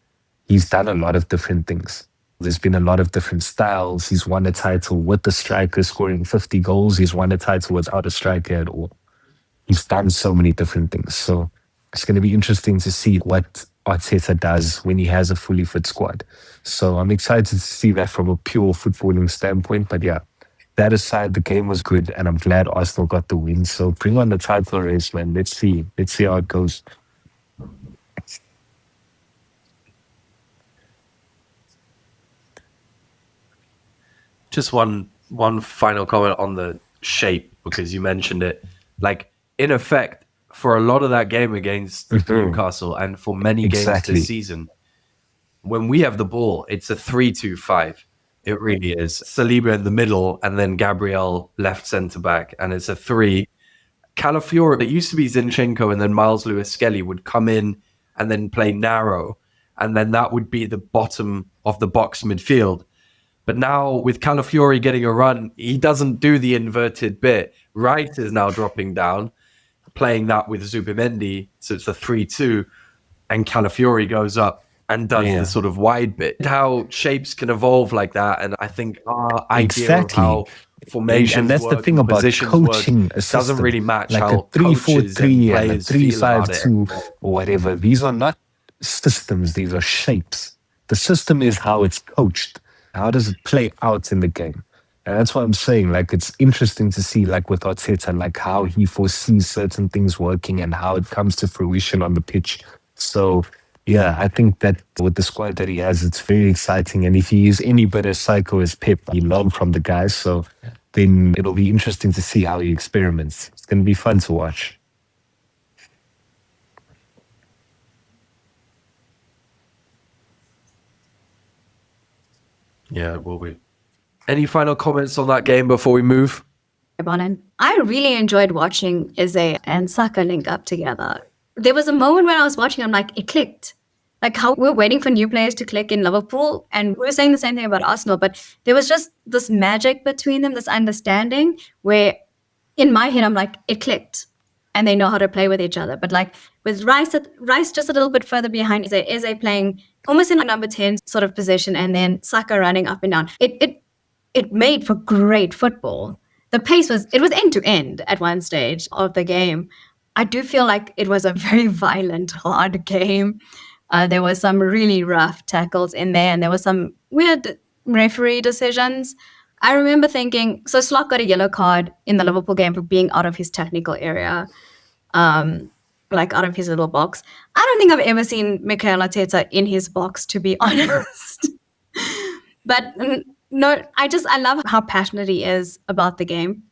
he's done a lot of different things. There's been a lot of different styles. He's won a title with the striker scoring 50 goals. He's won a title without a striker at all. He's done so many different things. So it's going to be interesting to see what Arteta does when he has a fully fit squad. So I'm excited to see that from a pure footballing standpoint. But yeah, that aside, the game was good, and I'm glad Arsenal got the win. So bring on the title race, man. Let's see how it goes. Just one final comment on the shape, because you mentioned it. Like, in effect, for a lot of that game against Newcastle and for many games this season, when we have the ball, it's a 3-2-5. It really is. Saliba in the middle and then Gabriel left centre-back. And it's a 3. Calafiori, it used to be Zinchenko and then Miles Lewis-Skelly would come in and then play narrow. And then that would be the bottom of the box midfield. But now with Calafiori getting a run, he doesn't do the inverted bit. Wright is now dropping down, playing that with Zubimendi. So it's a 3-2. And Calafiori goes up and does the sort of wide bit. How shapes can evolve like that. And I think our idea of how formations and that's work, the thing about coaching work, doesn't really match like how a 3-4-3 and a 3-5-2 or whatever. These are not systems, these are shapes. The system is how it's coached. How does it play out in the game? And that's what I'm saying. Like, it's interesting to see, like with Arteta, like how he foresees certain things working and how it comes to fruition on the pitch. So, yeah, I think that with the squad that he has, it's very exciting. And if he is any better psycho as Pep, he learned from the guys. So then it'll be interesting to see how he experiments. It's going to be fun to watch. Yeah, it will be. Any final comments on that game before we move? I really enjoyed watching Eze and Saka link up together. There was a moment when I was watching, I'm like, it clicked. Like how we're waiting for new players to click in Liverpool, and we were saying the same thing about Arsenal, but there was just this magic between them, this understanding where in my head, I'm like, it clicked. And they know how to play with each other. But like with Rice just a little bit further behind, Eze playing almost in a number 10 sort of position, and then Saka running up and down. It made for great football. The pace was end to end at one stage of the game. I do feel like it was a very violent, hard game. There was some really rough tackles in there, and there was some weird referee decisions. I remember thinking, so Slot got a yellow card in the Liverpool game for being out of his technical area, like out of his little box. I don't think I've ever seen Mikel Arteta in his box, to be honest. But no, I love how passionate he is about the game.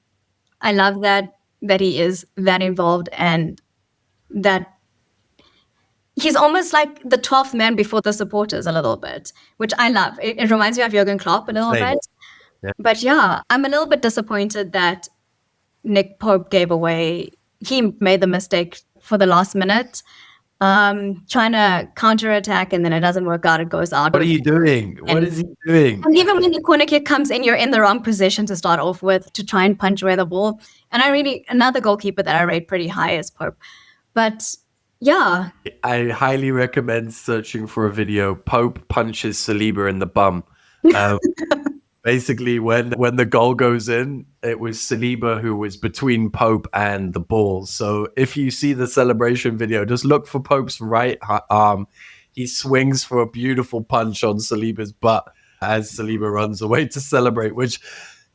I love that he is that involved, and that he's almost like the 12th man before the supporters a little bit, which I love. It reminds me of Jurgen Klopp a little bit. Yeah. But yeah, I'm a little bit disappointed that Nick Pope gave away. He made the mistake for the last minute, trying to counterattack, and then it doesn't work out. It goes out. What are you doing? What is he doing? And even when the corner kick comes in, you're in the wrong position to start off with to try and punch away the ball. And another goalkeeper that I rate pretty high is Pope. But yeah. I highly recommend searching for a video. Pope punches Saliba in the bum. Basically, when the goal goes in, it was Saliba who was between Pope and the ball. So if you see the celebration video, just look for Pope's right arm. he swings for a beautiful punch on Saliba's butt as Saliba runs away to celebrate, which,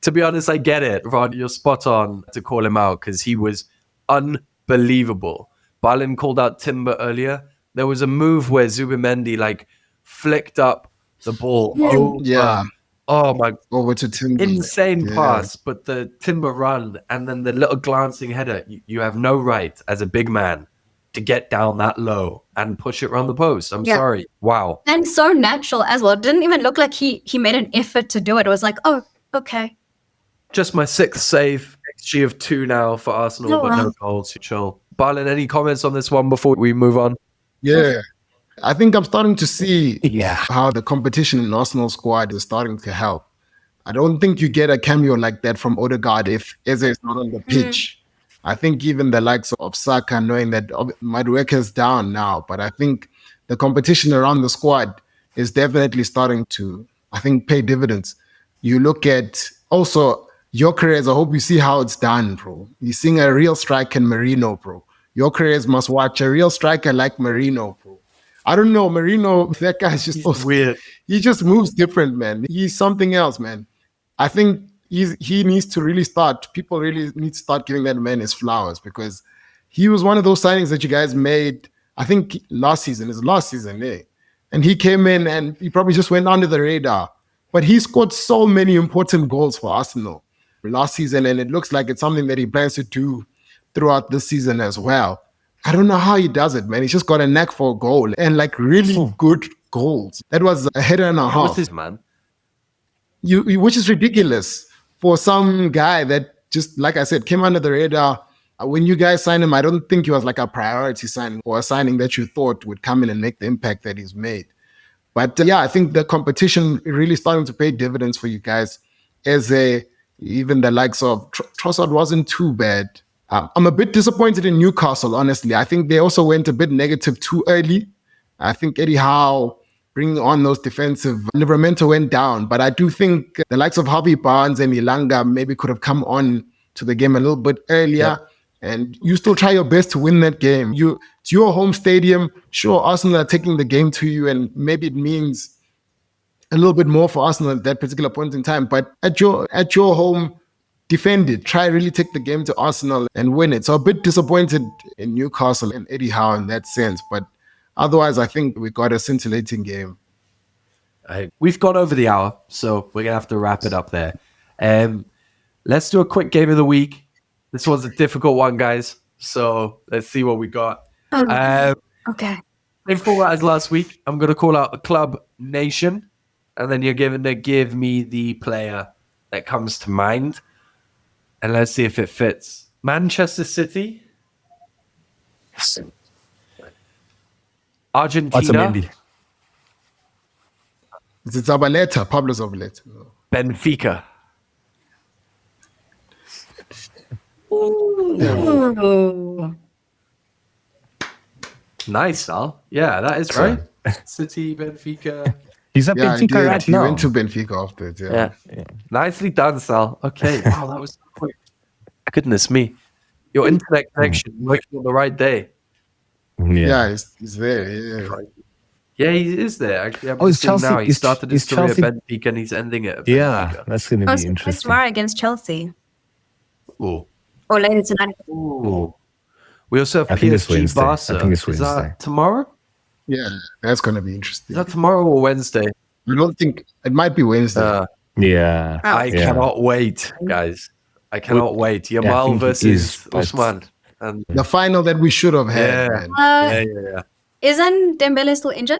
to be honest, I get it. Rod, you're spot on to call him out because he was unbelievable. Balin called out Timber earlier. There was a move where Zubimendi flicked up the ball over. Oh my! Over to Timber. Insane pass, but the Timber run and then the little glancing header. You have no right as a big man to get down that low and push it around the post. I'm sorry. Wow. And so natural as well. It didn't even look like he made an effort to do it. It was like, oh, okay. Just my 6th save. XG of 2 now for Arsenal, but no goals. Chill. Barlin, any comments on this one before we move on? Yeah. I think I'm starting to see how the competition in Arsenal squad is starting to help. I don't think you get a cameo like that from Odegaard if Eze is not on the pitch. I think even the likes of Saka, knowing that Madueke's down now, but I think the competition around the squad is definitely starting to, I think, pay dividends. You look at also Gyökeres, I hope you see how it's done, bro. You're seeing a real striker in Merino, bro. Gyökeres must watch a real striker like Merino, bro. I don't know, Merino, that guy's just weird. He just moves different, man. He's something else, man. I think he needs to really start. People really need to start giving that man his flowers because he was one of those signings that you guys made, I think, last season. And he came in and he probably just went under the radar. But he scored so many important goals for Arsenal last season, and it looks like it's something that he plans to do throughout this season as well. I don't know how he does it, man. He's just got a knack for a goal and really good goals. That was a header and a half. What's this, man? Which is ridiculous for some guy that just, like I said, came under the radar. When you guys signed him, I don't think he was like a priority signing or a signing that you thought would come in and make the impact that he's made. But I think the competition really starting to pay dividends for you guys. Even the likes of Trossard wasn't too bad. I'm a bit disappointed in Newcastle, honestly. I think they also went a bit negative too early. I think Eddie Howe bringing on those defensive, Livramento went down. But I do think the likes of Harvey Barnes and Ilanga maybe could have come on to the game a little bit earlier. Yep. And you still try your best to win that game. It's your home stadium. Sure, Arsenal are taking the game to you, and maybe it means a little bit more for Arsenal at that particular point in time. But at your home, defend it. Try really take the game to Arsenal and win it. So a bit disappointed in Newcastle and Eddie Howe in that sense. But otherwise, I think we got a scintillating game. We've gone over the hour, so we're going to have to wrap it up there. Let's do a quick game of the week. This one's a difficult one, guys. So let's see what we got. Okay. Same format as last week. I'm going to call out a club nation, and then you're going to give me the player that comes to mind. And let's see if it fits. Manchester City. Argentina. Is it Zabaleta? Pablo Zabaleta. No. Benfica. Ooh. Nice, Sal. Yeah, that is right. City, Benfica. He's at Benfica right now. He went to Benfica after it. Yeah. Nicely done, Sal. Okay. Wow, that was quick. Goodness me. Your internet connection working on the right day. Yeah, he's there. Yeah, he is there. Actually, it's Chelsea. Now. He started his career Chelsea. at Benfica and he's ending it at Benfica. Yeah, that's going to be interesting. Tomorrow against Chelsea. Ooh. Or later tonight. Ooh. We also have I think it's PSG Wednesday. Barca. I think it's Is that Wednesday. tomorrow? Yeah, that's going to be interesting. Is that tomorrow or Wednesday? I don't think it might be Wednesday. Yeah. I cannot wait, guys. I cannot wait. Yamal versus Usman. And the final that we should have had. Man. Isn't Dembele still injured?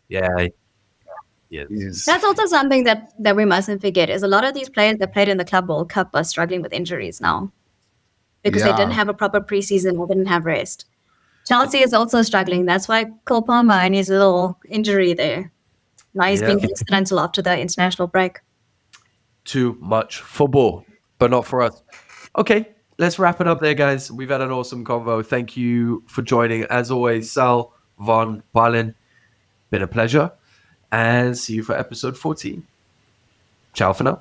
Yeah. Yes. That's also something that we mustn't forget is a lot of these players that played in the Club World Cup are struggling with injuries now because they didn't have a proper preseason or didn't have rest. Chelsea is also struggling. That's why Cole Palmer and his little injury there. Now he's being listed until after the international break. Too much football, but not for us. Okay, let's wrap it up there, guys. We've had an awesome convo. Thank you for joining. As always, Sal, Von, Balin, been a pleasure. And see you for episode 14. Ciao for now.